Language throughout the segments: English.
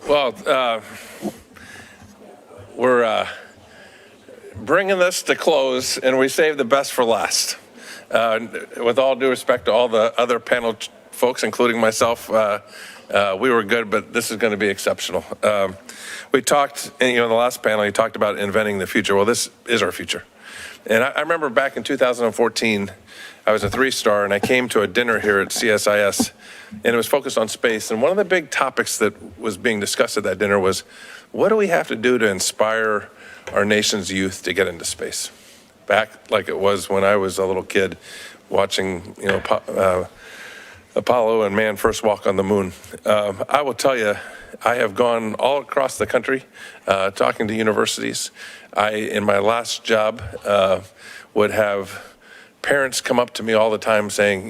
Well, we're bringing this to close, and we saved the best for last. With all due respect to all the other panel folks, including myself, we were good, but this is going to be exceptional. We talked, in the last panel, you talked about inventing the future. Well, this is our future. And I remember back in 2014, I was a 3-star, and I came to a dinner here at CSIS, and it was focused on space. And one of the big topics that was being discussed at that dinner was, what do we have to do to inspire our nation's youth to get into space? Back like it was when I was a little kid watching, Apollo and man first walk on the moon. I will tell you, I have gone all across the country talking to universities. In my last job, would have parents come up to me all the time saying,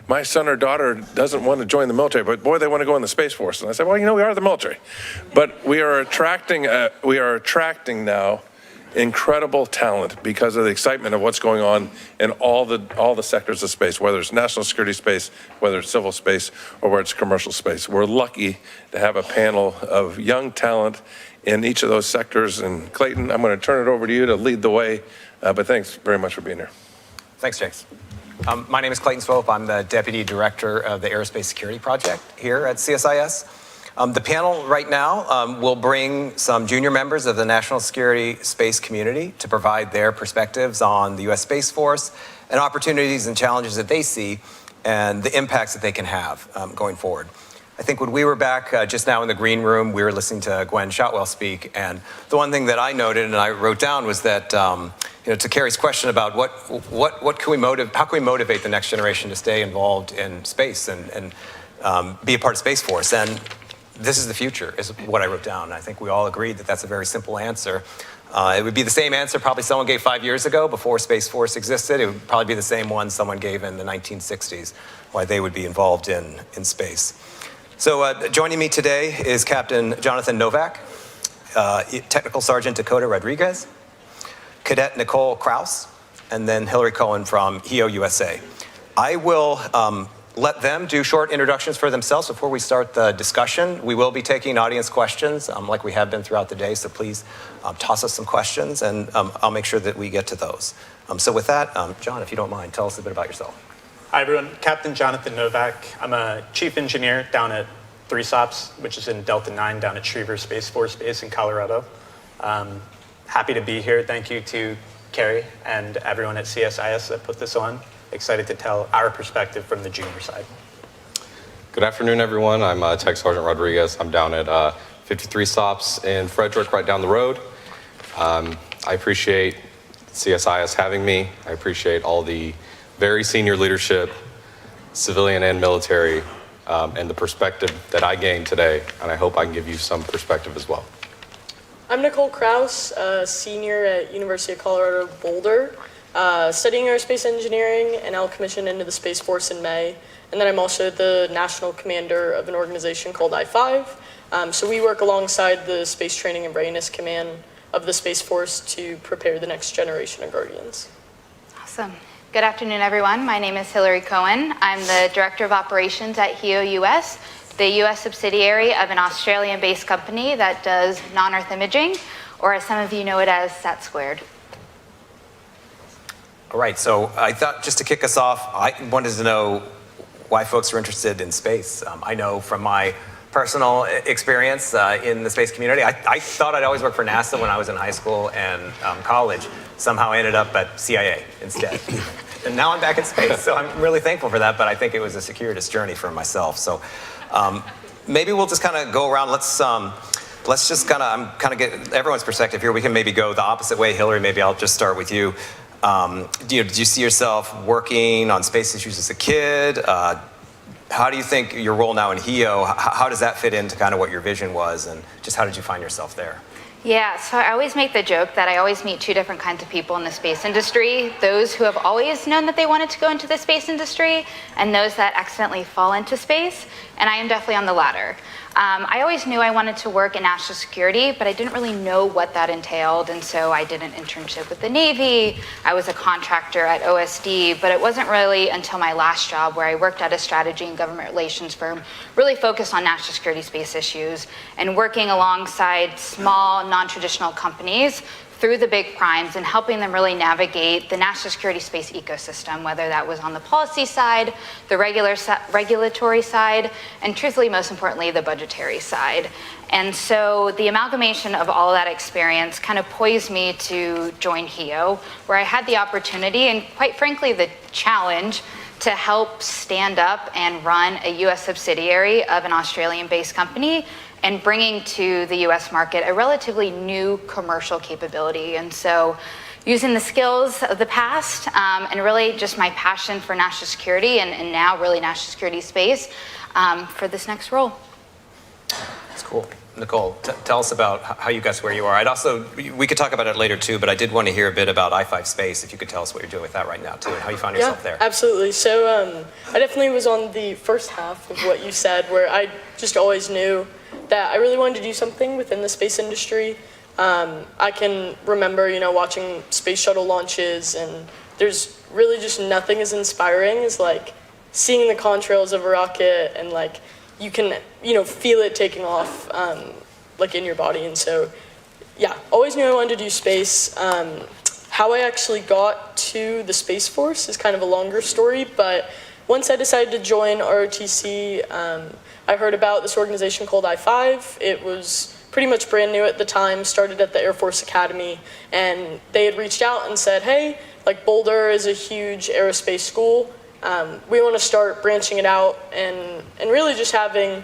my son or daughter doesn't want to join the military, but boy, they want to go in the Space Force. And I said, well, we are the military. But we are attracting now incredible talent because of the excitement of what's going on in all the sectors of space, whether it's national security space, whether it's civil space, or whether it's commercial space. We're lucky to have a panel of young talent in each of those sectors. And Clayton, I'm going to turn it over to you to lead the way, but thanks very much for being here. Thanks, Chase. My name is Clayton Swope. I'm the Deputy Director of the Aerospace Security Project here at CSIS. The panel right now will bring some junior members of the national security space community to provide their perspectives on the U.S. Space Force and opportunities and challenges that they see and the impacts that they can have going forward. I think when we were back just now in the green room, we were listening to Gwen Shotwell speak, and the one thing that I noted and I wrote down was that, to Carrie's question about how can we motivate the next generation to stay involved in space and be a part of Space Force, and this is the future, is what I wrote down. I think we all agreed that that's a very simple answer. It would be the same answer probably someone gave 5 years ago before Space Force existed. It would probably be the same one someone gave in the 1960s, why they would be involved in space. So joining me today is Captain Jonathan Novak, Technical Sergeant Dakota Rodriguez, Cadet Nicole Crouse, and then Hilary Cohen from HEO USA. I will let them do short introductions for themselves before we start the discussion. We will be taking audience questions like we have been throughout the day, so please toss us some questions and I'll make sure that we get to those. So with that, John, if you don't mind, tell us a bit about yourself. Hi everyone, Captain Jonathan Novak. I'm a chief engineer down at 3 SOPS, which is in Delta 9 down at Schriever Space Force Base in Colorado. Happy to be here. Thank you to Carrie and everyone at CSIS that put this on. Excited to tell our perspective from the junior side. Good afternoon, everyone. I'm Tech Sergeant Rodriguez. I'm down at 53 SOPS in Frederick, right down the road. I appreciate CSIS having me. I appreciate all the very senior leadership, civilian and military, and the perspective that I gained today, and I hope I can give you some perspective as well. I'm Nicole Crouse, a senior at University of Colorado Boulder, studying aerospace engineering, and I'll commission into the Space Force in May. And then I'm also the national commander of an organization called I-5. So we work alongside the Space Training and Readiness Command of the Space Force to prepare the next generation of Guardians. Awesome. Good afternoon, everyone. My name is Hilary Cohen. I'm the Director of Operations at HEO US, the US subsidiary of an Australian-based company that does non-Earth imaging, or as some of you know it as SAT-squared. All right, so I thought just to kick us off, I wanted to know why folks are interested in space. I know from my personal experience in the space community, I thought I'd always work for NASA when I was in high school and college. Somehow I ended up at CIA instead. And now I'm back in space, so I'm really thankful for that, but I think it was a circuitous journey for myself. So maybe we'll just kind of go around. Let's just kind of get everyone's perspective here. We can maybe go the opposite way. Hilary, maybe I'll just start with you. Did you see yourself working on space issues as a kid? How do you think your role now in HEO, how does that fit into kind of what your vision was, and just how did you find yourself there? Yeah, so I always make the joke that I always meet 2 different kinds of people in the space industry. Those who have always known that they wanted to go into the space industry, and those that accidentally fall into space, and I am definitely on the latter. I always knew I wanted to work in national security, but I didn't really know what that entailed, and so I did an internship with the Navy. I was a contractor at OSD, but it wasn't really until my last job where I worked at a strategy and government relations firm, really focused on national security space issues, and working alongside small, non-traditional companies through the big primes and helping them really navigate the national security space ecosystem, whether that was on the policy side, the regulatory side, and truthfully, most importantly, the budgetary side. And so the amalgamation of all of that experience kind of poised me to join HEO, where I had the opportunity and quite frankly, the challenge to help stand up and run a US subsidiary of an Australian-based company and bringing to the US market a relatively new commercial capability. And so using the skills of the past and really just my passion for national security and now really national security space for this next role. That's cool. Nicole, tell us about how you got to where you are. We could talk about it later too, but I did want to hear a bit about I-5 Space, if you could tell us what you're doing with that right now too, and how you found yourself there. Absolutely. So I definitely was on the first half of what you said, where I just always knew that I really wanted to do something within the space industry. I can remember, watching space shuttle launches, and there's really just nothing as inspiring as like seeing the contrails of a rocket and like you can, feel it taking off like in your body. And so, yeah, always knew I wanted to do space. How I actually got to the Space Force is kind of a longer story, but once I decided to join ROTC, I heard about this organization called I-5. It was pretty much brand new at the time, started at the Air Force Academy, and they had reached out and said, hey, like Boulder is a huge aerospace school. We want to start branching it out and really just having,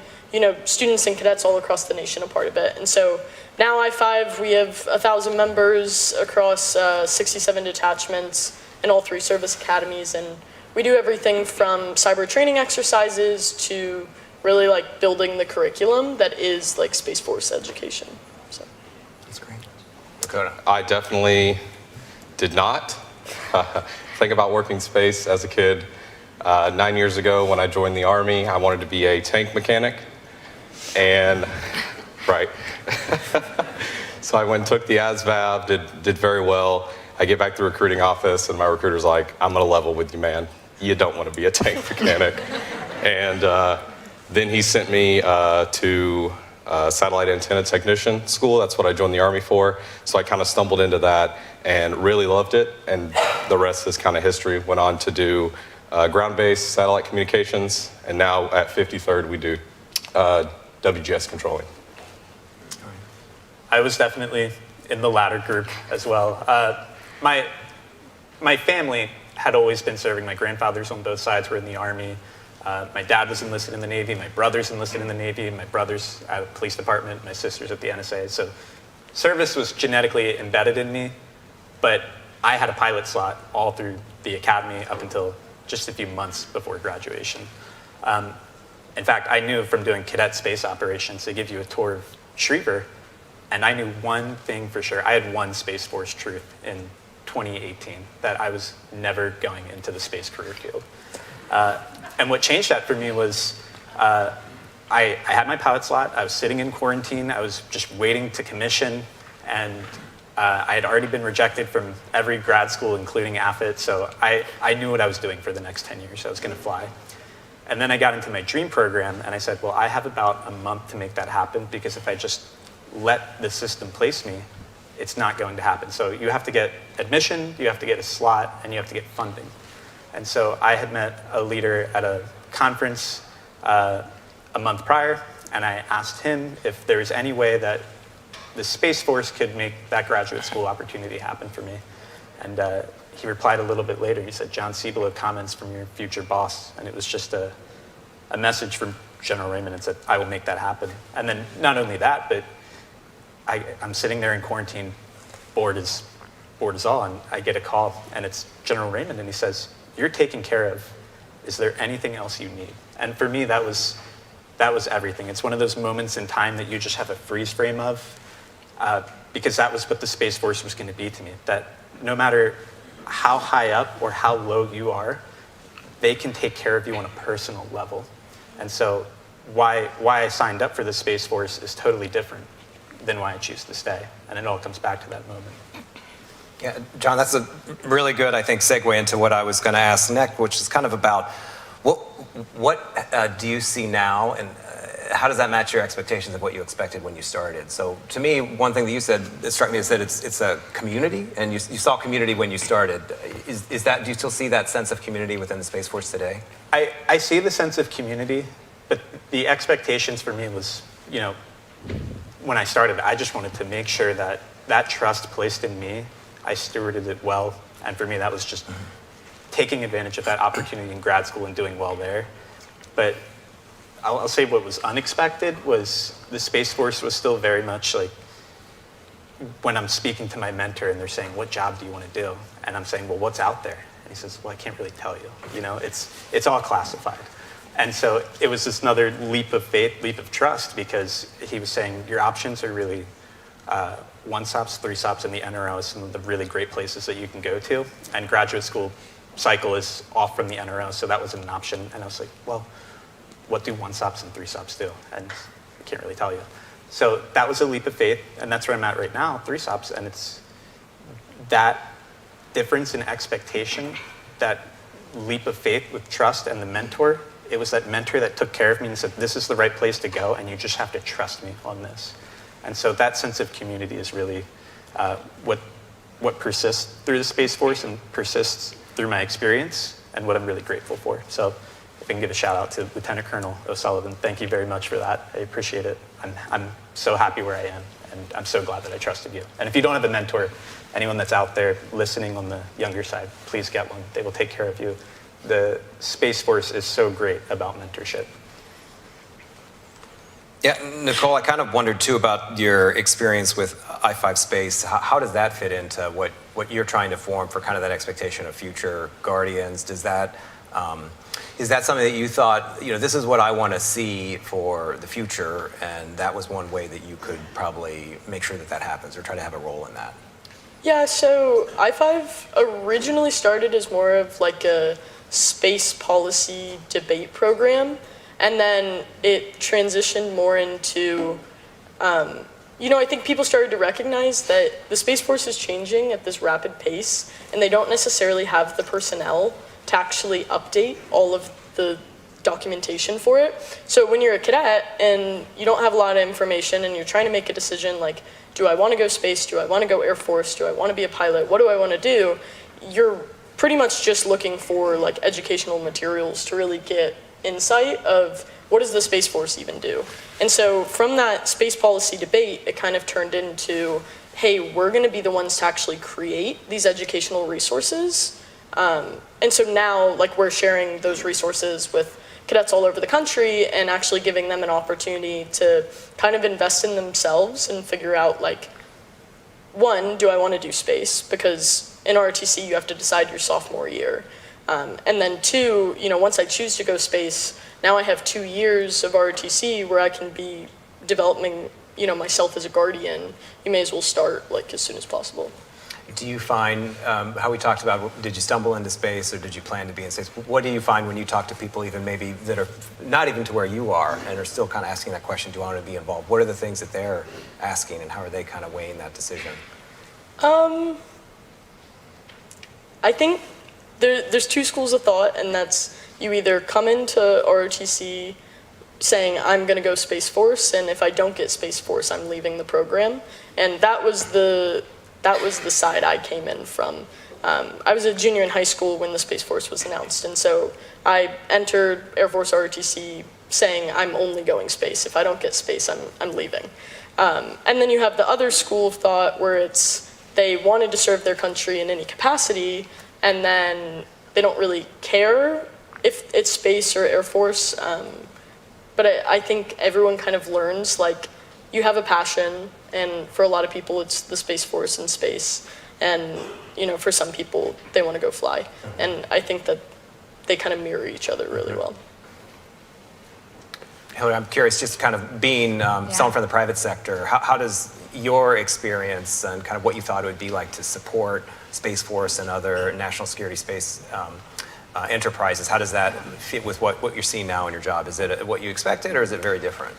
students and cadets all across the nation a part of it. And so now I-5, we have 1,000 members across 67 detachments in all 3 service academies, and we do everything from cyber training exercises to really like building the curriculum that is like Space Force education. So that's great. Dakota. I definitely did not think about working space as a kid. 9 years ago when I joined the Army, I wanted to be a tank mechanic. And, right. So I went and took the ASVAB, did very well. I get back to the recruiting office and my recruiter's like, I'm gonna level with you, man. You don't want to be a tank mechanic. And then he sent me to satellite antenna technician school. That's what I joined the Army for. So I kind of stumbled into that and really loved it. And the rest is kind of history. Went on to do ground-based satellite communications. And now at 53rd, we do WGS controlling. I was definitely in the latter group as well. My family had always been serving. My grandfathers on both sides were in the Army. My dad was enlisted in the Navy. My brother's enlisted in the Navy. My brother's at the police department. My sister's at the NSA. So service was genetically embedded in me, but I had a pilot slot all through the academy up until just a few months before graduation. In fact, I knew from doing cadet space operations, they give you a tour of Schriever, and I knew one thing for sure. I had one Space Force truth in 2018, that I was never going into the space career field. And what changed that for me was I had my pilot slot. I was sitting in quarantine. I was just waiting to commission, and I had already been rejected from every grad school, including AFIT, so I knew what I was doing for the next 10 years. I was going to fly. And then I got into my dream program, and I said, well, I have about a month to make that happen, because if I just let the system place me, it's not going to happen. So you have to get admission, you have to get a slot, and you have to get funding. And so I had met a leader at a conference a month prior, and I asked him if there was any way that the Space Force could make that graduate school opportunity happen for me. And he replied a little bit later. He said, John Ciebelo, comments from your future boss. And it was just a message from General Raymond and said, I will make that happen. And then not only that, but I'm sitting there in quarantine, bored as all, and I get a call, and it's General Raymond, and he says, you're taken care of. Is there anything else you need? And for me, that was everything. It's one of those moments in time that you just have a freeze frame of, because that was what the Space Force was going to be to me, that no matter how high up or how low you are, they can take care of you on a personal level. And so why I signed up for the Space Force is totally different than why I choose to stay. And it all comes back to that moment. Yeah, John, that's a really good, I think, segue into what I was going to ask next, which is kind of about what do you see now, and how does that match your expectations of what you expected when you started? So to me, one thing that you said that struck me is that it's a community, and you saw community when you started. Is that, do you still see that sense of community within the Space Force today? I see the sense of community, but the expectations for me was, you know, when I started, I just wanted to make sure that that trust placed in me, I stewarded it well. And for me, that was just taking advantage of that opportunity in grad school and doing well there. But I'll say what was unexpected was the Space Force was still very much like, when I'm speaking to my mentor and they're saying, what job do you want to do? And I'm saying, well, what's out there? And he says, well, I can't really tell you. You know, it's all classified. And so it was just another leap of faith, leap of trust, because he was saying your options are really 1 SOPS, 3 SOPS, and the NRO is some of the really great places that you can go to. And graduate school cycle is off from the NRO, so that wasn't an option. And I was like, well, what do 1 SOPS and 3 SOPS do? And I can't really tell you. So that was a leap of faith, and that's where I'm at right now, 3 SOPS, and it's that difference in expectation, that leap of faith with trust and the mentor. It was that mentor that took care of me and said, this is the right place to go, and you just have to trust me on this. And so that sense of community is really what persists through the Space Force and persists through my experience, and what I'm really grateful for. So if I can give a shout out to Lieutenant Colonel O'Sullivan, thank you very much for that. I appreciate it. I'm so happy where I am, and I'm so glad that I trusted you. And if you don't have a mentor, anyone that's out there listening on the younger side, please get one. They will take care of you. The Space Force is so great about mentorship. Yeah, Nicole, I kind of wondered too about your experience with I-5 Space. How does that fit into what you're trying to form for kind of that expectation of future Guardians? Does that, is that something that you thought, you know, this is what I want to see for the future, and that was one way that you could probably make sure that that happens, or try to have a role in that? Yeah, so I-5 originally started as more of like a space policy debate program, and then it transitioned more into, you know, I think people started to recognize that the Space Force is changing at this rapid pace, and they don't necessarily have the personnel to actually update all of the documentation for it. So when you're a cadet and you don't have a lot of information and you're trying to make a decision like, do I want to go space? Do I want to go Air Force? Do I want to be a pilot? What do I want to do? You're pretty much just looking for like educational materials to really get insight of what does the Space Force even do? And so from that space policy debate, it kind of turned into, hey, we're going to be the ones to actually create these educational resources. And so now, like, we're sharing those resources with cadets all over the country and actually giving them an opportunity to kind of invest in themselves and figure out, like, one, do I want to do space? Because in ROTC, you have to decide your sophomore year. And then two, you know, once I choose to go space, now I have 2 years of ROTC where I can be developing, you know, myself as a Guardian. You may as well start, like, as soon as possible. Do you find, how we talked about, did you stumble into space or did you plan to be in space? What do you find when you talk to people even maybe that are not even to where you are and are still kind of asking that question, do I want to be involved? What are the things that they're asking and how are they kind of weighing that decision? I think there's 2 schools of thought, and that's you either come into ROTC saying, I'm going to go Space Force, and if I don't get Space Force, I'm leaving the program. And that was the side I came in from. I was a junior in high school when the Space Force was announced, and so I entered Air Force ROTC saying, I'm only going space. If I don't get space, I'm leaving. And then you have the other school of thought where it's they wanted to serve their country in any capacity, and then they don't really care if it's space or Air Force. But I think everyone kind of learns, like, you have a passion, and for a lot of people, it's the Space Force and space. And, you know, for some people, they want to go fly. And I think that they kind of mirror each other really well. Hilary, I'm curious, just kind of being someone from the private sector, how does your experience and kind of what you thought it would be like to support Space Force and other national security space enterprises. How does that fit with what you're seeing now in your job? Is it what you expected, or is it very different?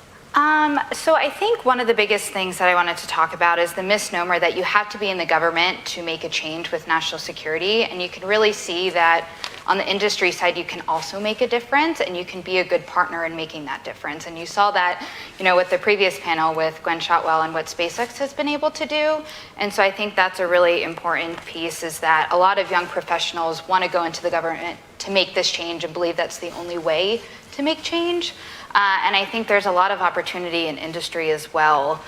So I think one of the biggest things that I wanted to talk about is the misnomer that you have to be in the government to make a change with national security. And you can really see that on the industry side, you can also make a difference, and you can be a good partner in making that difference. And you saw that, with the previous panel with Gwen Shotwell and what SpaceX has been able to do. And so I think that's a really important piece, is that a lot of young professionals want to go into the government to make this change and believe that's the only way to make change. And I think there's a lot of opportunity in industry as well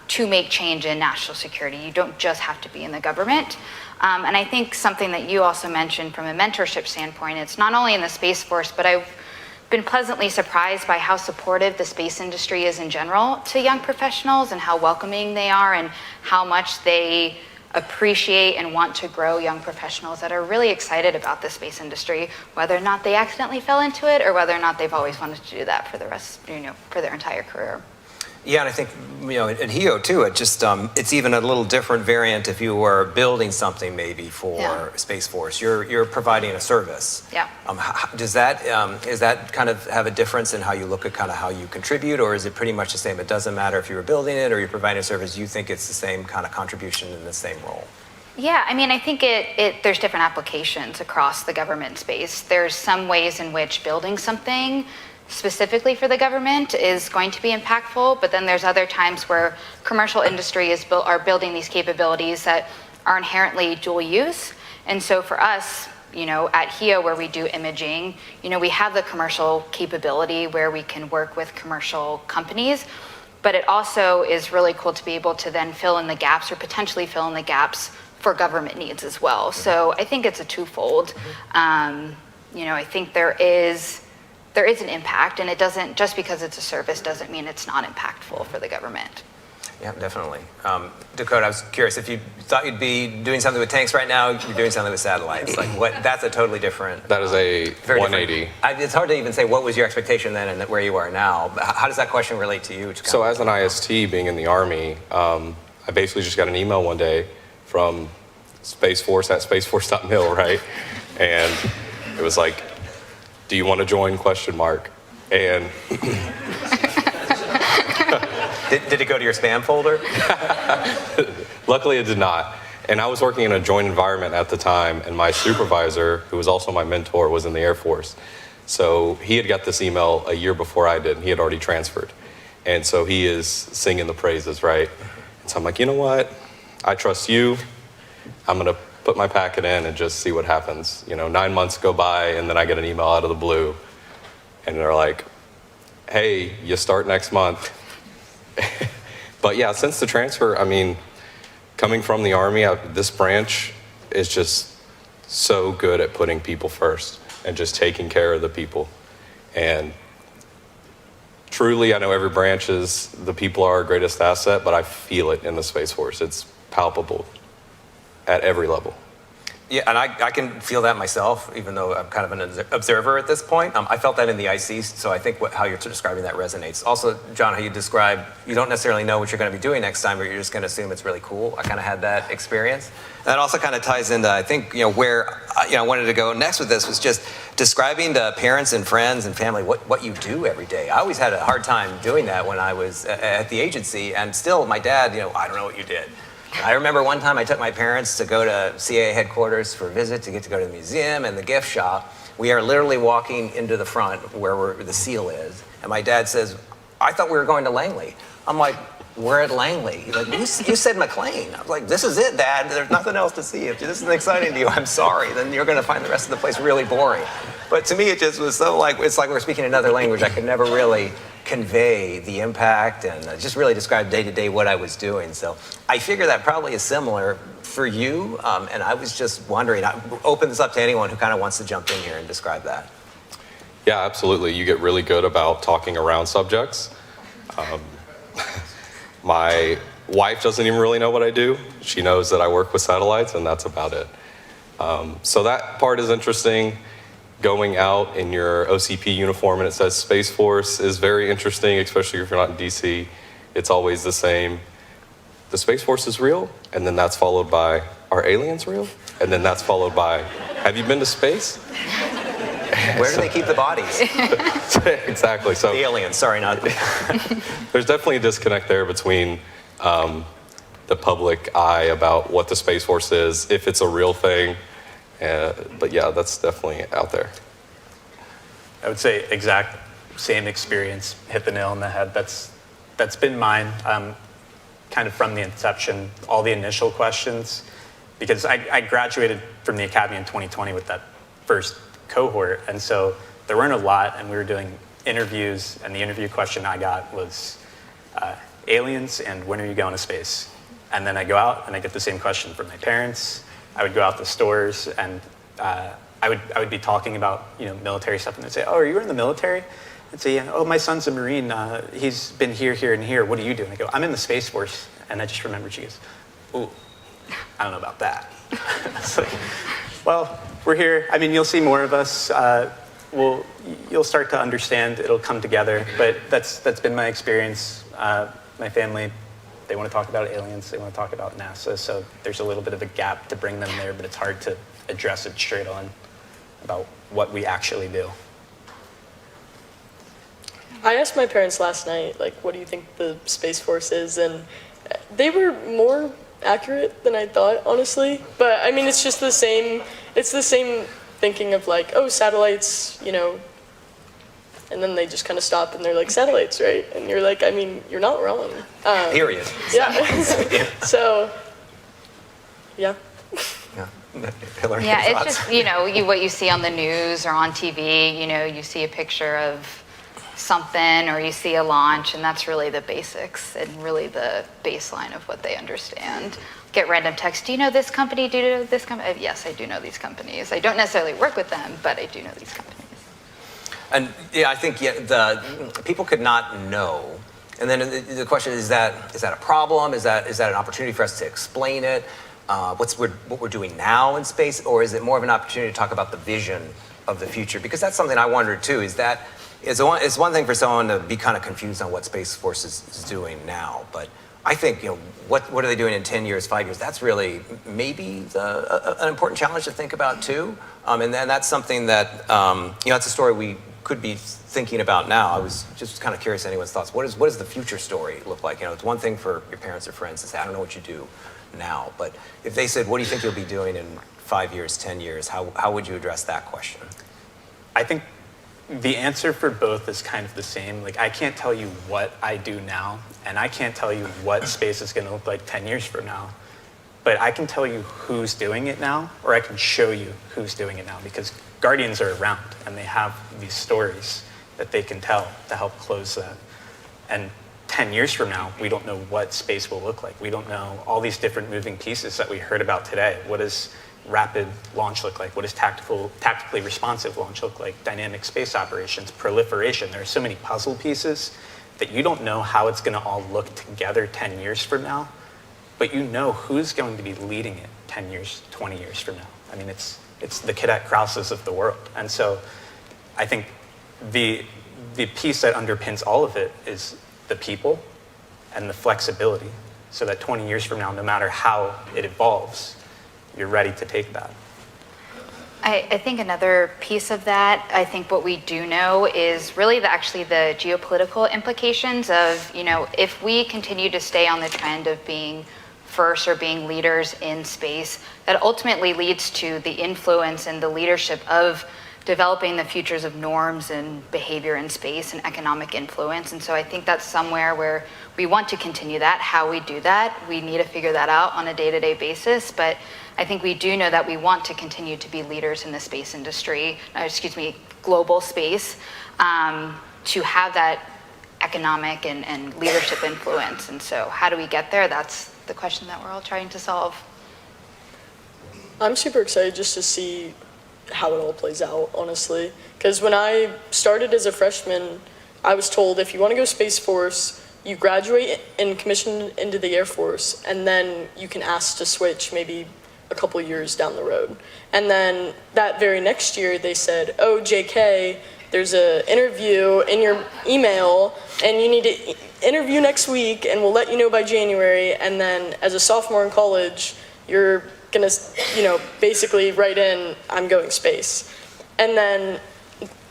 to make change in national security. You don't just have to be in the government. And I think something that you also mentioned from a mentorship standpoint, it's not only in the Space Force, but I've been pleasantly surprised by how supportive the space industry is in general to young professionals, and how welcoming they are, and how much they appreciate and want to grow young professionals that are really excited about the space industry, whether or not they accidentally fell into it, or whether or not they've always wanted to do that for the rest, for their entire career. Yeah, and I think, at HEO too, it's even a little different variant if you were building something maybe for Space Force. You're providing a service. Yeah. Is that kind of have a difference in how you look at kind of how you contribute, or is it pretty much the same? It doesn't matter if you were building it or you're providing a service, you think it's the same kind of contribution in the same role? Yeah, I think there's different applications across the government space. There's some ways in which building something specifically for the government is going to be impactful, but then there's other times where commercial industry are building these capabilities that are inherently dual use. And so for us, at HEO, where we do imaging, we have the commercial capability where we can work with commercial companies, but it also is really cool to be able to then fill in the gaps, or potentially fill in the gaps for government needs as well. So I think it's a twofold. I think there is an impact, and it doesn't, just because it's a service doesn't mean it's not impactful for the government. Yeah, definitely. Dakota, I was curious, if you thought you'd be doing something with tanks right now, you're doing something with satellites. That's a totally different... That is a 180. It's hard to even say what was your expectation then and where you are now. How does that question relate to you? So as an IST, being in the Army, I basically just got an email one day from Space Force at spaceforce.mil, right? And it was like, do you want to join, ? And did it go to your spam folder? Luckily it did not. And I was working in a joint environment at the time, and my supervisor, who was also my mentor, was in the Air Force. So he had got this email a year before I did, and he had already transferred. And so he is singing the praises, right? And so I'm like, you know what? I trust you. I'm going to put my packet in and just see what happens. 9 months go by, and then I get an email out of the blue, and they're like, hey, you start next month. But yeah, since the transfer, coming from the Army, this branch is just so good at putting people first and just taking care of the people. And truly, I know every branch is, the people are our greatest asset, but I feel it in the Space Force. It's palpable at every level. Yeah, and I can feel that myself, even though I'm kind of an observer at this point. I felt that in the IC, so I think how you're describing that resonates. Also, John, how you describe, you don't necessarily know what you're going to be doing next time, but you're just going to assume it's really cool. I kind of had that experience. And that also kind of ties into, I think, where I wanted to go next with this was just describing to parents and friends and family what you do every day. I always had a hard time doing that when I was at the agency, and still my dad, I don't know what you did. I remember one time I took my parents to go to CAA headquarters for a visit, to get to go to the museum and the gift shop. We are literally walking into the front where the seal is. And my dad says, I thought we were going to Langley. I'm like, we're at Langley. He's like, you said McLean. I was like, this is it, Dad. There's nothing else to see. If this is exciting to you, I'm sorry. Then you're going to find the rest of the place really boring. But to me, it just was so it's like we're speaking another language. I could never really convey the impact and just really describe day to day what I was doing. So I figure that probably is similar for you. And I was just wondering, I open this up to anyone who kind of wants to jump in here and describe that. Yeah, absolutely. You get really good about talking around subjects. My wife doesn't even really know what I do. She knows that I work with satellites, and that's about it. So that part is interesting. Going out in your OCP uniform and it says Space Force is very interesting, especially if you're not in DC. It's always the same. The Space Force is real, and then that's followed by, are aliens real? And then that's followed by, have you been to space? Where do they keep the bodies? Exactly. So The aliens, sorry, not. there's definitely a disconnect there between the public eye about what the Space Force is, if it's a real thing. But yeah, that's definitely out there. I would say exact same experience, hit the nail on the head. That's been mine, kind of from the inception, all the initial questions, because I graduated from the academy in 2020 with that first cohort, and so there weren't a lot, and we were doing interviews, and the interview question I got was aliens and when are you going to space? And then I go out and I get the same question from my parents. I would go out to stores and I would be talking about military stuff, and they'd say, "Oh, are you in the military?" I'd say, "Yeah." "Oh, my son's a Marine. He's been here, here, and here. What do you do?" And I go, "I'm in the Space Force." And I just remembered, she goes, "Ooh, I don't know about that." It's like, well, we're here. I mean, you'll see more of us. You'll start to understand. It'll come together. But that's been my experience. My family, they want to talk about aliens. They want to talk about NASA. So there's a little bit of a gap to bring them there, but it's hard to address it straight on about what we actually do. I asked my parents last night, like, what do you think the Space Force is? And they were more accurate than I thought, honestly. But I mean, it's just the same, it's the same thinking of like, oh, satellites, and then they just kind of stop and they're like, satellites, right? And you're like, I mean, you're not wrong. Period. Yeah. So, yeah. Hilary, Yeah, your it's thoughts? just, what you see on the news or on TV, you see a picture of something or you see a launch, and that's really the basics and really the baseline of what they understand. Get random text, do you know this company, do you know this company? Yes, I do know these companies. I don't necessarily work with them, but I do know these companies. And yeah, I think the people could not know. And then the question is that a problem? Is that an opportunity for us to explain it? What we're doing now in space, or is it more of an opportunity to talk about the vision of the future? Because that's something I wondered too. It's one thing for someone to be kind of confused on what Space Force is doing now, but I think what are they doing in 10 years, 5 years? That's really maybe an important challenge to think about too. And then that's something that that's a story we could be thinking about now. I was just kind of curious anyone's thoughts. What does the future story look like? It's one thing for your parents or friends to say, I don't know what you do now, but if they said, what do you think you'll be doing in 5 years, 10 years, how would you address that question? I think the answer for both is kind of the same. Like, I can't tell you what I do now, and I can't tell you what space is going to look like 10 years from now, but I can tell you who's doing it now, or I can show you who's doing it now, because Guardians are around, and they have these stories that they can tell to help close that. And 10 years from now, we don't know what space will look like. We don't know all these different moving pieces that we heard about today. What does rapid launch look like? What does tactically responsive launch look like? Dynamic space operations, proliferation. There are so many puzzle pieces that you don't know how it's going to all look together 10 years from now, but you know who's going to be leading it 10 years, 20 years from now. I mean, it's the Cadet Crouses of the world. And so I think the piece that underpins all of it is the people and the flexibility, so that 20 years from now, no matter how it evolves, you're ready to take that. I think another piece of that, I think what we do know is really the geopolitical implications of, if we continue to stay on the trend of being first or being leaders in space, that ultimately leads to the influence and the leadership of developing the futures of norms and behavior in space and economic influence. And so I think that's somewhere where we want to continue that. How we do that, we need to figure that out on a day-to-day basis. But I think we do know that we want to continue to be leaders in the space industry, global space, to have that economic and leadership influence. And so how do we get there? That's the question that we're all trying to solve. I'm super excited just to see how it all plays out, honestly. Because when I started as a freshman, I was told if you want to go Space Force, you graduate and commission into the Air Force, and then you can ask to switch maybe a couple years down the road. And then that very next year, they said, oh, JK, there's an interview in your email, and you need to interview next week, and we'll let you know by January. And then as a sophomore in college, you're gonna, basically write in, I'm going space. And then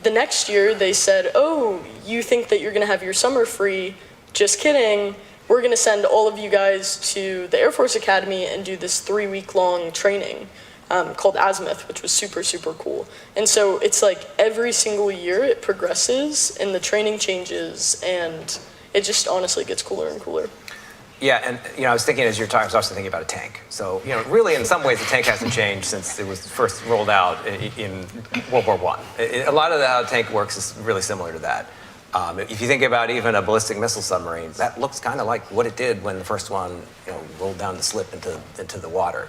The next year they said, oh, you think that you're gonna have your summer free? Just kidding. We're gonna send all of you guys to the Air Force Academy and do this 3-week-long training called Azimuth, which was super, super cool. And so it's like every single year it progresses and the training changes and it just honestly gets cooler and cooler. Yeah, and I was thinking as you're talking, I was also thinking about a tank. So really, in some ways, the tank hasn't changed since it was first rolled out in World War I. A lot of how the tank works is really similar to that. If you think about even a ballistic missile submarine, that looks kind of like what it did when the first one rolled down the slip into the water.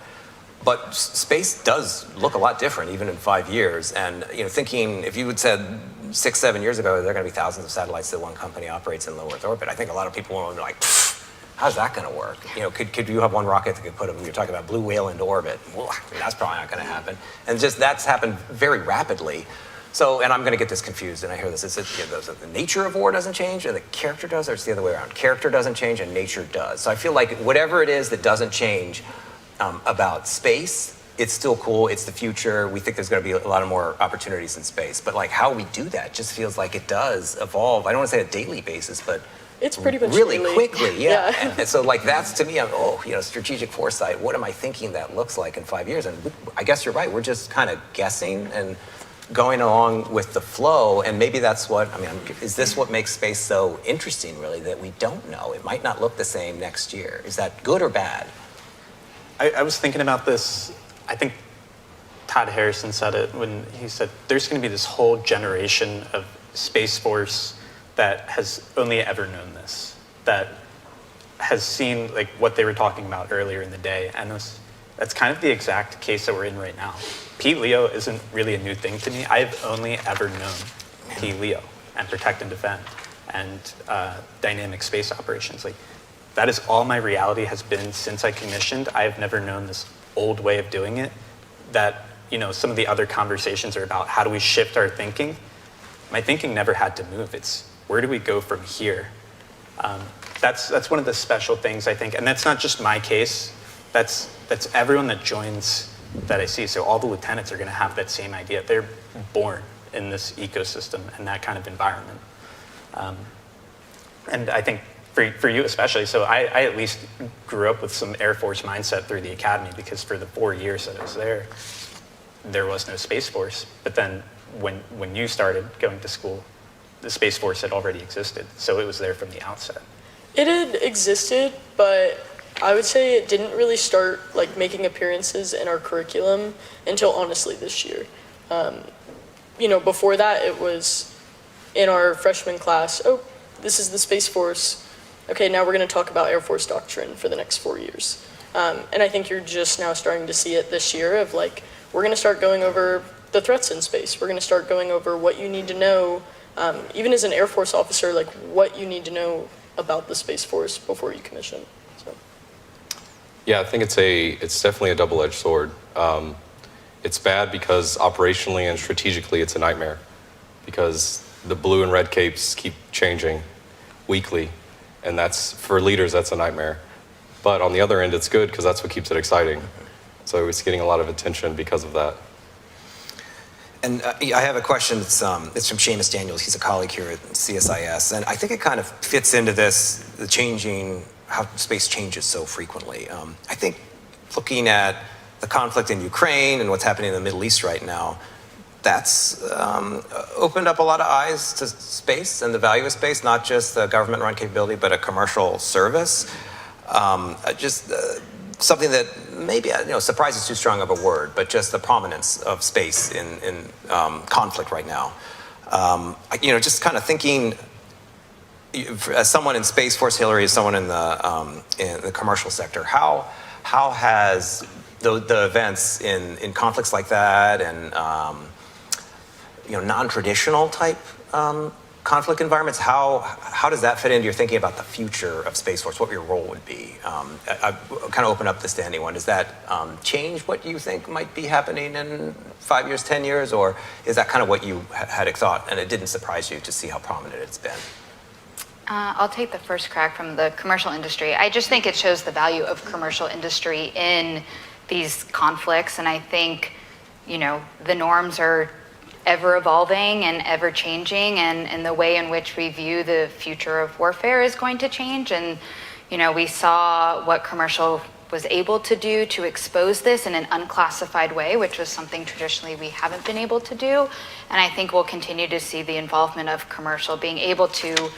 But space does look a lot different, even in 5 years. And thinking if you had said 6, 7 years ago, there are going to be thousands of satellites that one company operates in low Earth orbit, I think a lot of people will be like, how's that going to work? Could you have one rocket that could put you're talking about blue whale into orbit? Well, that's probably not going to happen. And just that's happened very rapidly. So, and I'm going to get this confused, and I hear this. It's the nature of war doesn't change, and the character does, or it's the other way around. Character doesn't change, and nature does. So I feel like whatever it is that doesn't change about space, it's still cool. It's the future. We think there's going to be a lot of more opportunities in space. But like how we do that just feels like it does evolve. I don't want to say a daily basis, but it's pretty much really daily. Quickly, yeah. And so like that's to me, strategic foresight. What am I thinking that looks like in 5 years? And I guess you're right. We're just kind of guessing and going along with the flow. And maybe that's is this what makes space so interesting, really, that we don't know? It might not look the same next year. Is that good or bad? I was thinking about this. I think Todd Harrison said it when he said there's going to be this whole generation of Space Force that has only ever known this, that has seen like what they were talking about earlier in the day. And that's kind of the exact case that we're in right now. P-LEO isn't really a new thing to me. I've only ever known P-LEO and protect and defend and dynamic space operations. Like that is all my reality has been since I commissioned. I've never known this old way of doing it that, some of the other conversations are about how do we shift our thinking. My thinking never had to move. It's where do we go from here? That's one of the special things, I think. And that's not just my case. That's everyone that joins that I see. So all the lieutenants are going to have that same idea. They're born in this ecosystem and that kind of environment. And I think for you especially, so I at least grew up with some Air Force mindset through the academy because for the 4 years that I was there was no Space Force. But then when you started going to school, the Space Force had already existed. So it was there from the outset. It had existed, but I would say it didn't really start like making appearances in our curriculum until honestly this year. Before that it was in our freshman class, oh, this is the Space Force. Okay, now we're going to talk about Air Force doctrine for the next 4 years. And I think you're just now starting to see it this year of like, we're going to start going over the threats in space. We're going to start going over what you need to know, even as an Air Force officer, like what you need to know about the Space Force before you commission. So. Yeah, I think it's definitely a double-edged sword. It's bad because operationally and strategically it's a nightmare because the blue and red capes keep changing weekly. And that's, for leaders, that's a nightmare. But on the other end, it's good because that's what keeps it exciting. So it's getting a lot of attention because of that. And I have a question. It's from Seamus Daniels. He's a colleague here at CSIS. And I think it kind of fits into this, how space changes so frequently. I think looking at the conflict in Ukraine and what's happening in the Middle East right now, that's opened up a lot of eyes to space and the value of space, not just the government-run capability, but a commercial service. Something that maybe, surprise is too strong of a word, but just the prominence of space in conflict right now. Just kind of thinking, as someone in Space Force, Hilary, as someone in the commercial sector, how has the events in conflicts like that and non-traditional type conflict environments, how does that fit into your thinking about the future of Space Force, what your role would be? I kind of open up this to anyone. Does that change what you think might be happening in 5 years, 10 years, or is that kind of what you had thought and it didn't surprise you to see how prominent it's been? I'll take the first crack from the commercial industry. I just think it shows the value of commercial industry in these conflicts, and I think, the norms are ever evolving and ever changing, and the way in which we view the future of warfare is going to change. And, you know, we saw what commercial was able to do to expose this in an unclassified way, which was something traditionally we haven't been able to do. And I think we'll continue to see the involvement of commercial being able to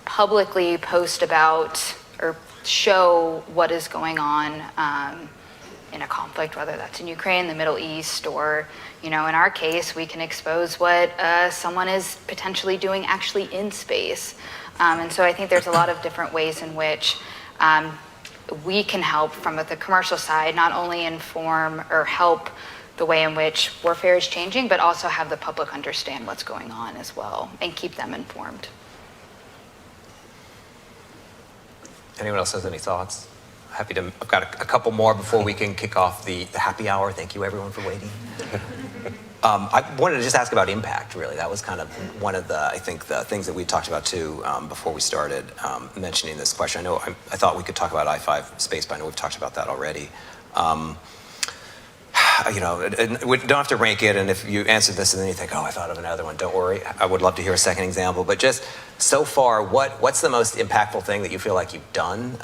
publicly post about or show what is going on in a conflict, whether that's in Ukraine, the Middle East, or, you know, in our case, we can expose what someone is potentially doing actually in space. And so I think there's a lot of different ways in which we can help from the commercial side, not only inform or help the way in which warfare is changing, but also have the public understand what's going on as well and keep them informed. Anyone else has any thoughts? Happy to, I've got a couple more before we can kick off the happy hour. Thank you everyone for waiting. I wanted to just ask about impact, really. That was kind of one of the, I think, the things that we talked about too before we started mentioning this question. I thought we could talk about I-5 space, but I know we've talked about that already. You know, we don't have to rank it, and if you answer this and then you think, oh, I thought of another one, don't worry. I would love to hear a second example, but just so far, what's the most impactful thing that you feel like you've done?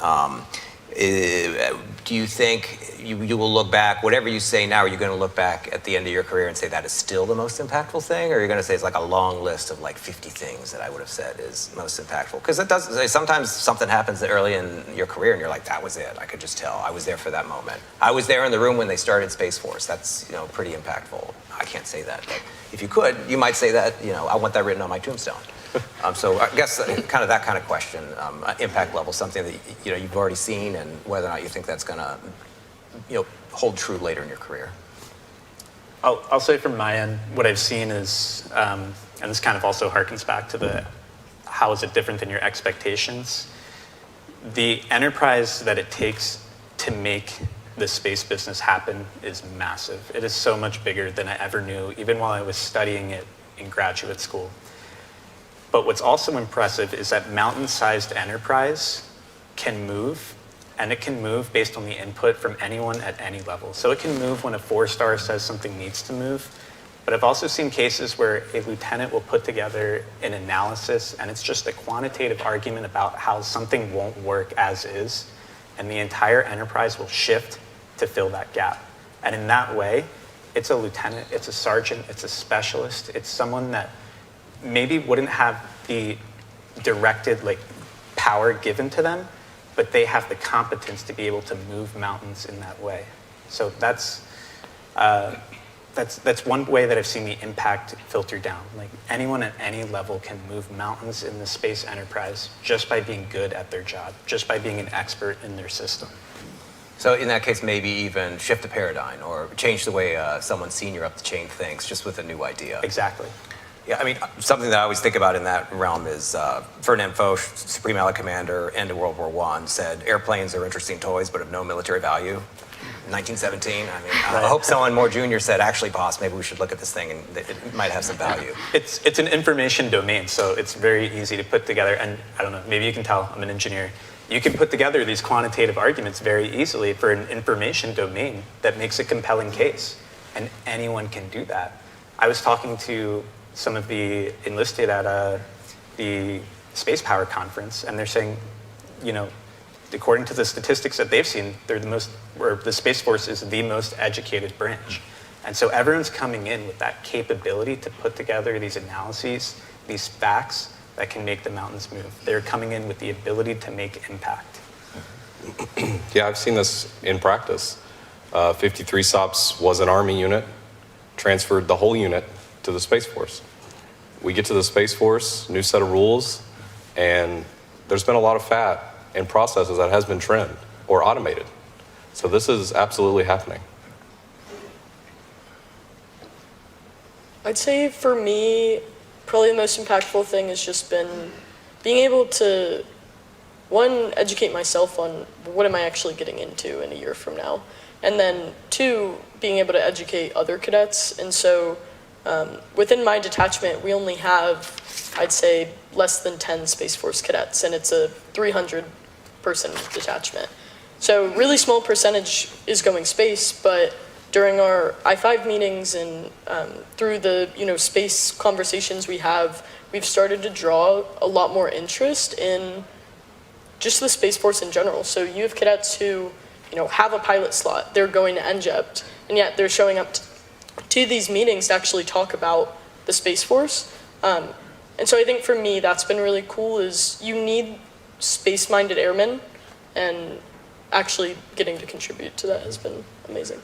Do you think you will look back, whatever you say now, are you going to look back at the end of your career and say that is still the most impactful thing? Or are you going to say it's like a long list of like 50 things that I would have said is most impactful? Because it does, sometimes something happens early in your career and you're like, that was it. I could just tell. I was there for that moment. I was there in the room when they started Space Force. That's, you know, pretty impactful. I can't say that, but if you could, you might say that, you know, I want that written on my tombstone. So I guess kind of that kind of question, impact level, something that, you know, you've already seen, and whether or not you think that's going to, you know, hold true later in your career. I'll say from my end, what I've seen is, and this kind of also harkens back to the how is it different than your expectations. The enterprise that it takes to make the space business happen is massive. It is so much bigger than I ever knew, even while I was studying it in graduate school. But what's also impressive is that mountain-sized enterprise can move, and it can move based on the input from anyone at any level. So it can move when a 4-star says something needs to move. But I've also seen cases where a lieutenant will put together an analysis, and it's just a quantitative argument about how something won't work as is, and the entire enterprise will shift to fill that gap. And in that way, it's a lieutenant, it's a sergeant, it's a specialist, it's someone that maybe wouldn't have the directed power given to them, but they have the competence to be able to move mountains in that way. So that's one way that I've seen the impact filter down. Like anyone at any level can move mountains in the space enterprise just by being good at their job, just by being an expert in their system. So in that case, maybe even shift the paradigm or change the way someone senior up the chain thinks just with a new idea. Exactly. Yeah, I mean, something that I always think about in that realm is Ferdinand Foch, Supreme Allied Commander, end of World War I, said airplanes are interesting toys but of no military value. 1917, I mean, I hope someone more junior said, actually, boss, maybe we should look at this thing and it might have some value. It's an information domain, so it's very easy to put together, and I don't know, maybe you can tell I'm an engineer. You can put together these quantitative arguments very easily for an information domain that makes a compelling case, and anyone can do that. I was talking to some of the enlisted at the Space Power Conference, and they're saying, you know, according to the statistics that they've seen, they're the Space Force is the most educated branch. And so everyone's coming in with that capability to put together these analyses, these facts that can make the mountains move. They're coming in with the ability to make impact. Yeah, I've seen this in practice. 53 SOPS was an Army unit, transferred the whole unit to the Space Force. We get to the Space Force, new set of rules, and there's been a lot of fat in processes that has been trimmed or automated. So this is absolutely happening. I'd say for me, probably the most impactful thing has just been being able to, one, educate myself on what am I actually getting into in a year from now, and then two, being able to educate other cadets. And so within my detachment, we only have, I'd say, less than 10 Space Force cadets, and it's a 300-person detachment. So really small percentage is going space, but during our I-5 meetings and through the space conversations we have, we've started to draw a lot more interest in just the Space Force in general. So you have cadets who have a pilot slot, they're going to NJEPT, and yet they're showing up to these meetings to actually talk about the Space Force. And so I think for me, that's been really cool, is you need space-minded airmen, and actually getting to contribute to that has been amazing.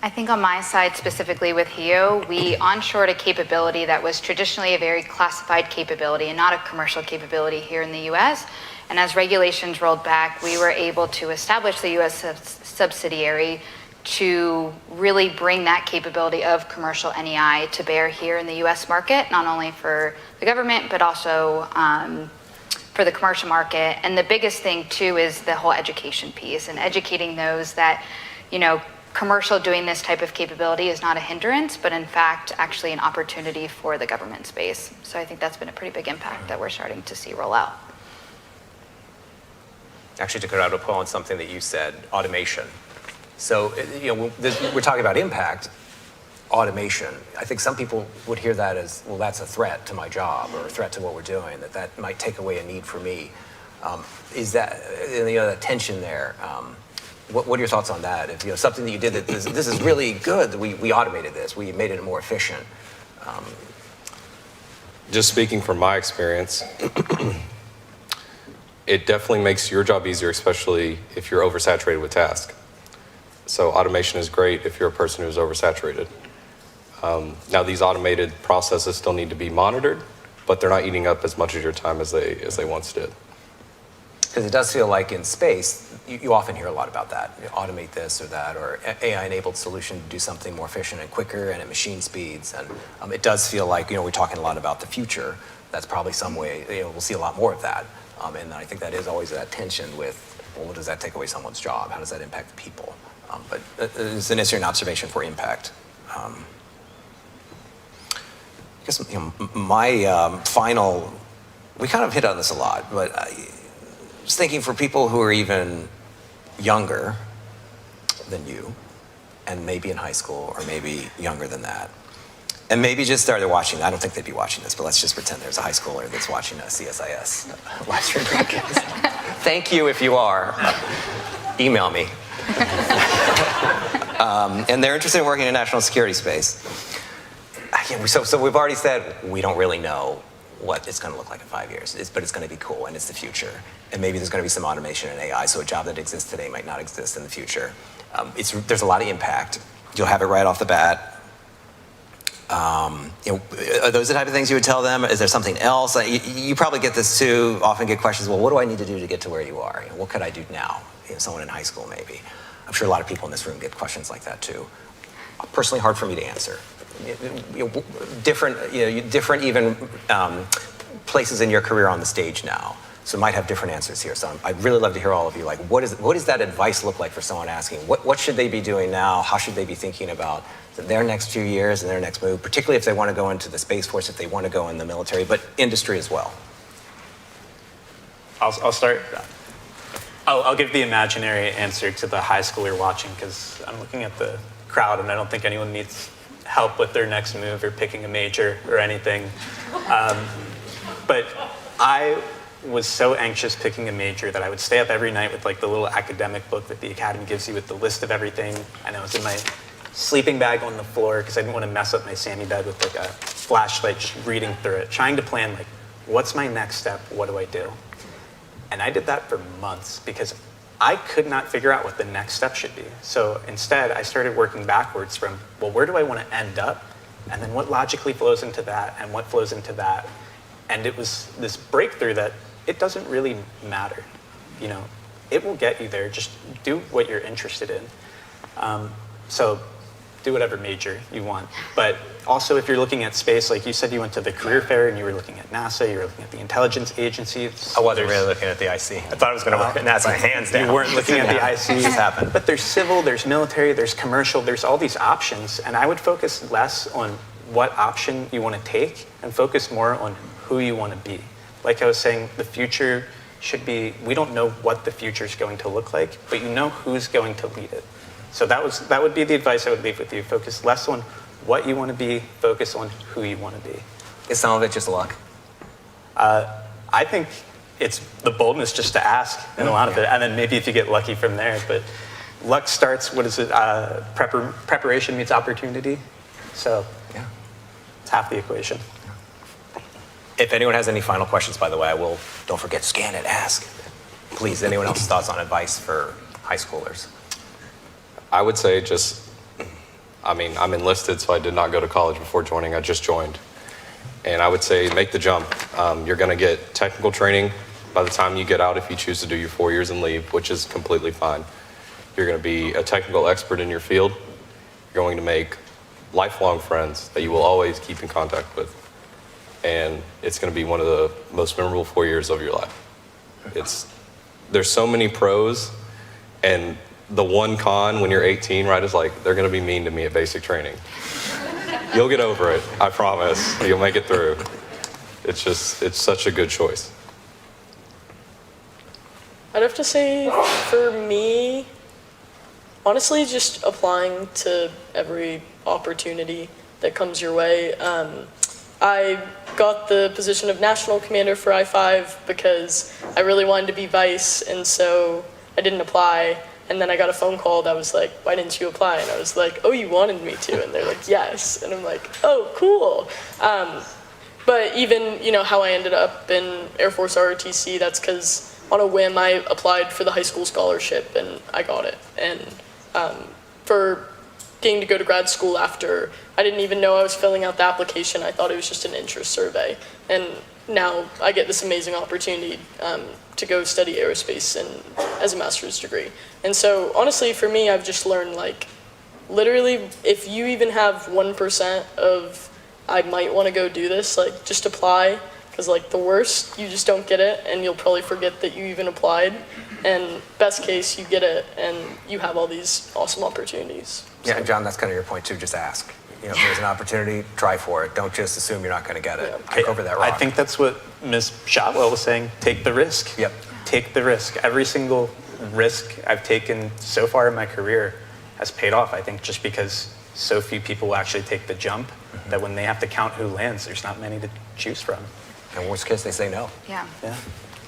I think on my side, specifically with HEO, we onshored a capability that was traditionally a very classified capability and not a commercial capability here in the US. And as regulations rolled back, we were able to establish the US subsidiary to really bring that capability of commercial NEI to bear here in the US market, not only for the government, but also for the commercial market. And the biggest thing too is the whole education piece, and educating those that, commercial doing this type of capability is not a hindrance, but in fact, actually an opportunity for the government space. So I think that's been a pretty big impact that we're starting to see roll out. Actually, Dakota, I would pull on something that you said, automation. So, we're talking about impact, automation. I think some people would hear that as, well, that's a threat to my job or a threat to what we're doing, that might take away a need for me. Is that, that tension there? What are your thoughts on that? If something that you did that this is really good, that we automated this, we made it more efficient. Just speaking from my experience, it definitely makes your job easier, especially if you're oversaturated with tasks. So automation is great if you're a person who's oversaturated. Now these automated processes still need to be monitored, but they're not eating up as much of your time as they once did. Because it does feel like in space, you often hear a lot about that. Automate this or that, or AI-enabled solution to do something more efficient and quicker and at machine speeds. And it does feel like, we're talking a lot about the future. That's probably some way, we'll see a lot more of that. And I think that is always that tension with, well, what does that take away someone's job? How does that impact the people? But it's an interesting observation for impact. I guess my final, we kind of hit on this a lot, but I was thinking for people who are even younger than you, and maybe in high school, or maybe younger than that, and maybe just started watching, I don't think they'd be watching this, but let's just pretend there's a high schooler that's watching a CSIS live stream broadcast. Thank you if you are. Email me. And they're interested in working in national security space. So we've already said we don't really know what it's going to look like in 5 years, but it's going to be cool, and it's the future. And maybe there's going to be some automation and AI, so a job that exists today might not exist in the future. There's a lot of impact. You'll have it right off the bat. Are those the type of things you would tell them? Is there something else? You probably get this too, often get questions, well, what do I need to do to get to where you are? What could I do now? Someone in high school maybe. I'm sure a lot of people in this room get questions like that too. Personally, hard for me to answer. Different even places in your career on the stage now. So might have different answers here. So I'd really love to hear all of you. Like, what does that advice look like for someone asking? What should they be doing now? How should they be thinking about their next few years and their next move, particularly if they want to go into the Space Force, if they want to go in the military, but industry as well? I'll start. I'll give the imaginary answer to the high schooler watching, because I'm looking at the crowd and I don't think anyone needs help with their next move or picking a major or anything. But I was so anxious picking a major that I would stay up every night with like the little academic book that the academy gives you with the list of everything. And I was in my sleeping bag on the floor because I didn't want to mess up my Sammy bed with like a flashlight, just reading through it, trying to plan like, what's my next step? What do I do? And I did that for months because I could not figure out what the next step should be. So instead, I started working backwards from, well, where do I want to end up? And then what logically flows into that and what flows into that? And it was this breakthrough that it doesn't really matter. It will get you there. Just do what you're interested in. So do whatever major you want. But also, if you're looking at space, like you said, you went to the career fair and you were looking at NASA, you were looking at the intelligence agencies. I wasn't really looking at the IC. I thought I was going to work at NASA, hands down. You weren't looking at the IC. This happened. But there's civil, there's military, there's commercial, there's all these options. And I would focus less on what option you want to take and focus more on who you want to be. Like I was saying, the future should be, we don't know what the future is going to look like, but you know who's going to lead it. So that would be the advice I would leave with you. Focus less on what you want to be, focus on who you want to be. Is some of it just luck? I think it's the boldness just to ask in a lot of it, and then maybe if you get lucky from there. But luck starts, what is it, preparation meets opportunity. So Yeah. it's half the equation. If anyone has any final questions, by the way, don't forget, scan it, ask. Please, anyone else's thoughts on advice for high schoolers? I would say I'm enlisted, so I did not go to college before joining. I just joined. And I would say make the jump. You're going to get technical training by the time you get out if you choose to do your 4 years and leave, which is completely fine. You're going to be a technical expert in your field. You're going to make lifelong friends that you will always keep in contact with. And it's going to be one of the most memorable 4 years of your life. There's so many pros, and the one con when you're 18, right, is like, they're going to be mean to me at basic training. You'll get over it, I promise. You'll make it through. It's such a good choice. I'd have to say, for me, honestly, just applying to every opportunity that comes your way. I got the position of National Commander for I-5 because I really wanted to be vice, and so I didn't apply. And then I got a phone call that was like, why didn't you apply? And I was like, oh, you wanted me to? And they're like, yes. And I'm like, oh, cool. But even, how I ended up in Air Force ROTC, that's because on a whim I applied for the high school scholarship and I got it. And for getting to go to grad school after, I didn't even know I was filling out the application. I thought it was just an interest survey. And now I get this amazing opportunity to go study aerospace as a master's degree. And so honestly, for me, I've just learned, literally, if you even have 1% of, I might want to go do this, just apply, because the worst, you just don't get it, and you'll probably forget that you even applied. And best case, you get it, and you have all these awesome opportunities. So. Yeah, John, that's kind of your point too, just ask. If there's an opportunity, try for it. Don't just assume you're not going to get it. Yeah. Kick over that rock. I think that's what Ms. Shotwell was saying. Take the risk. Yep. Take the risk. Every single risk I've taken so far in my career has paid off, I think, just because so few people will actually take the jump that when they have to count who lands, there's not many to choose from. And worst case, they say no. Yeah. Yeah.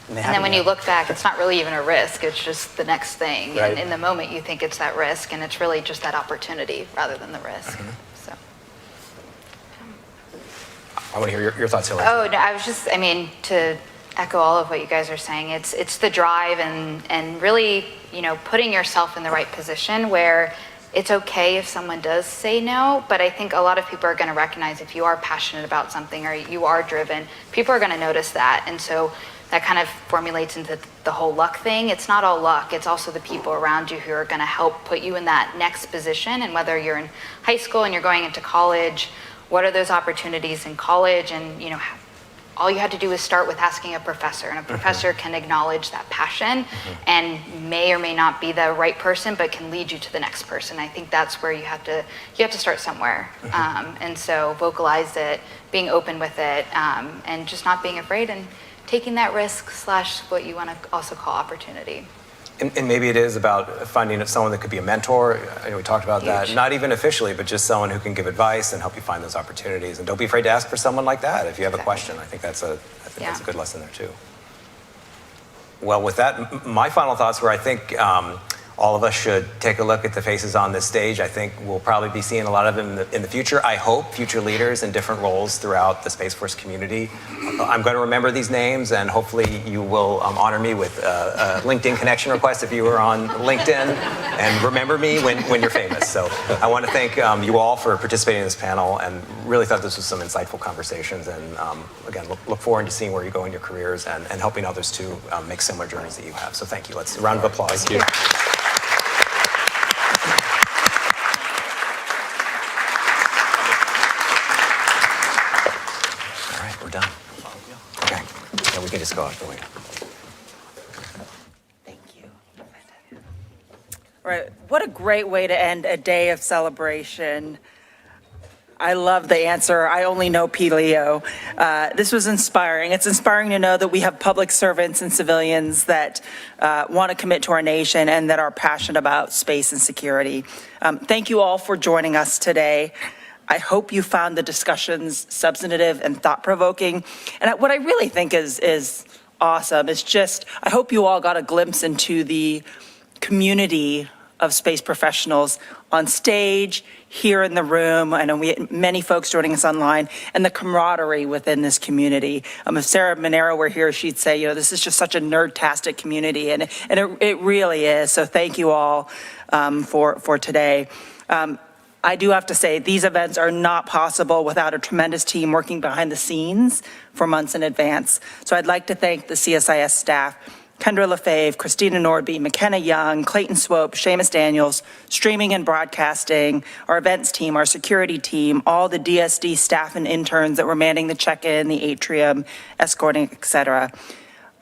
And then when you look back, it's not really even a risk, it's just the next thing. Right. And in the moment, you think it's that risk, and it's really just that opportunity rather than the risk. So. I want to hear your thoughts, Hilary. Oh, no, I was just, to echo all of what you guys are saying, it's the drive and really, putting yourself in the right position where it's okay if someone does say no, but I think a lot of people are going to recognize if you are passionate about something or you are driven, people are going to notice that. And so that kind of formulates into the whole luck thing. It's not all luck, it's also the people around you who are going to help put you in that next position. And whether you're in high school and you're going into college, what are those opportunities in college? And all you had to do is start with asking a professor, and a professor can acknowledge that passion and may or may not be the right person, but can lead you to the next person. I think that's where you have to start somewhere. And so vocalize it, being open with it, and just not being afraid and taking that risk / what you want to also call opportunity. And maybe it is about finding someone that could be a mentor. We talked about that. Not even officially, but just someone who can give advice and help you find those opportunities. And don't be afraid to ask for someone like that if you have a question. I think that's a good lesson there too. Well, with that, my final thoughts were, I think all of us should take a look at the faces on this stage. I think we'll probably be seeing a lot of them in the future. I hope future leaders in different roles throughout the Space Force community. I'm going to remember these names, and hopefully you will honor me with a LinkedIn connection request if you were on LinkedIn, and remember me when you're famous. So I want to thank you all for participating in this panel, and really thought this was some insightful conversations. And again, look forward to seeing where you go in your careers and helping others to make similar journeys that you have. So thank you. Let's a round of applause. Thank you. Done. Okay. Now we can just go out the way. Thank you. Right. What a great way to end a day of celebration. I love the answer. I only know P. Leo. This was inspiring. It's inspiring to know that we have public servants and civilians that want to commit to our nation and that are passionate about space and security. Thank you all for joining us today. I hope you found the discussions substantive and thought-provoking. And what I really think is awesome is just, I hope you all got a glimpse into the community of space professionals on stage, here in the room. I know we had many folks joining us online, and the camaraderie within this community. If Sarah Monero were here, she'd say, this is just such a nerd-tastic community, and it really is. So thank you all for today. I do have to say, these events are not possible without a tremendous team working behind the scenes for months in advance. So I'd like to thank the CSIS staff, Kendra Lefebvre, Christina Nordby, McKenna Young, Clayton Swope, Seamus Daniels, streaming and broadcasting, our events team, our security team, all the DSD staff and interns that were manning the check-in, the atrium, escorting, et cetera.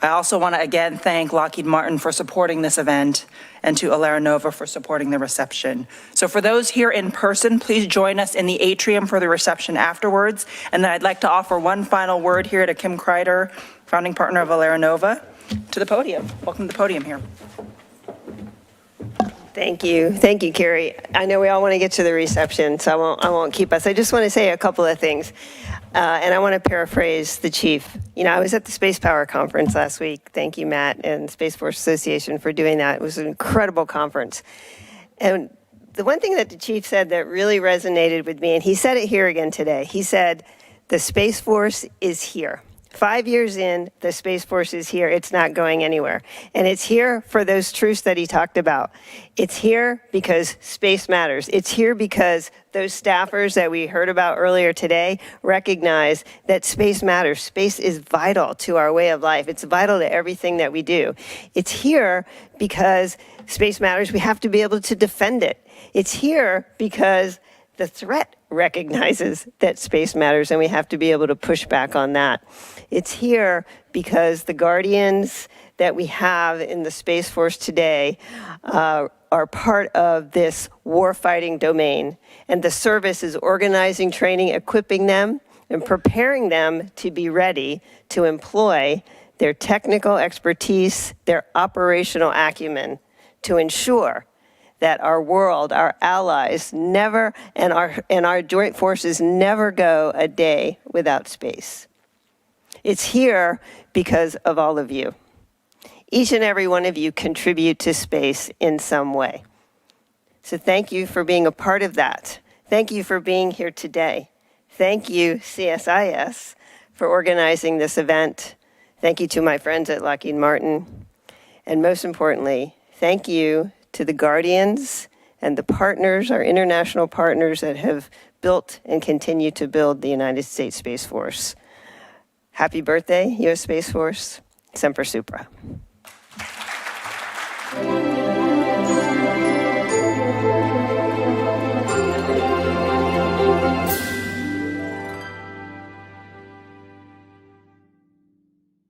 I also want to again thank Lockheed Martin for supporting this event and to Alera Nova for supporting the reception. So for those here in person, please join us in the atrium for the reception afterwards. And then I'd like to offer one final word here to Kim Kreider, founding partner of Alera Nova, to the podium. Welcome to the podium here. Thank you, Carrie. I know we all want to get to the reception, so I won't keep us. I just want to say a couple of things, and I want to paraphrase the chief. I was at the Space Power Conference last week. Thank you, Matt, and Space Force Association for doing that. It was an incredible conference. And the one thing that the chief said that really resonated with me, and he said it here again today, he said, the Space Force is here. 5 years in, the Space Force is here. It's not going anywhere. And it's here for those truths that he talked about. It's here because space matters. It's here because those staffers that we heard about earlier today recognize that space matters. Space is vital to our way of life. It's vital to everything that we do. It's here because space matters. We have to be able to defend it. It's here because the threat recognizes that space matters, and we have to be able to push back on that. It's here because the guardians that we have in the Space Force today are part of this warfighting domain, and the service is organizing, training, equipping them, and preparing them to be ready to employ their technical expertise, their operational acumen to ensure that our world, our allies never, and our joint forces never go a day without space. It's here because of all of you. Each and every one of you contribute to space in some way. So thank you for being a part of that. Thank you for being here today. Thank you, CSIS, for organizing this event. Thank you to my friends at Lockheed Martin. And most importantly, thank you to the guardians and the partners, our international partners that have built and continue to build the United States Space Force. Happy birthday, U.S. Space Force. Semper Supra.